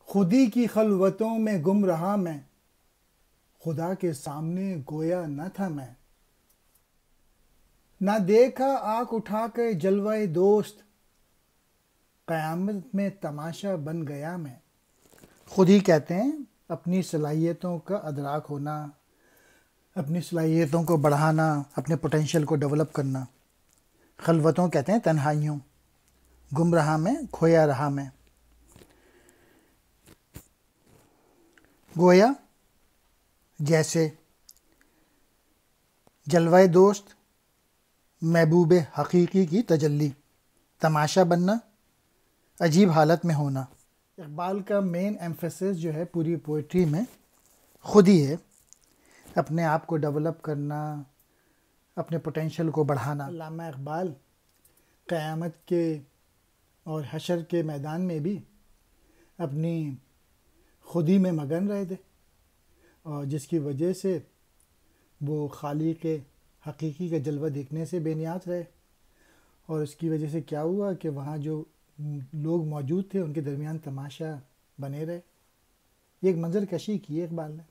خودی کی خلوتوں میں گم رہا میں، خدا کے سامنے گویا نہ تھا میں۔ نہ دیکھا آنکھ اٹھا کے جلوہ دوست، قیامت میں تماشا بن گیا میں۔ خود ہی کہتے ہیں اپنی صلاحیتوں کا ادراک ہونا، اپنی صلاحیتوں کو بڑھانا، اپنے پوٹینشیل کو ڈیولپ کرنا۔ خلوتوں کہتے ہیں تنہائیوں، گم رہا میں، کھویا رہا میں۔ گویا جیسے جلوہ دوست، محبوب حقیقی کی تجلی، تماشا بننا، عجیب حالت میں ہونا۔ اقبال کا مین ایمفیسس جو ہے پوری پوئٹری میں خود ہی ہے، اپنے آپ کو ڈیولپ کرنا، اپنے پوٹینشیل کو بڑھانا۔ علامہ اقبال قیامت کے اور حشر کے میدان میں بھی اپنی خودی میں مگن رہے تھے، اور جس کی وجہ سے وہ خالق حقیقی کا جلوہ دیکھنے سے بے نیاز رہے، اور اس کی وجہ سے کیا ہوا کہ وہاں جو لوگ موجود تھے ان کے درمیان تماشا بنے رہے۔ یہ ایک منظر کشی کی ہے اقبال نے۔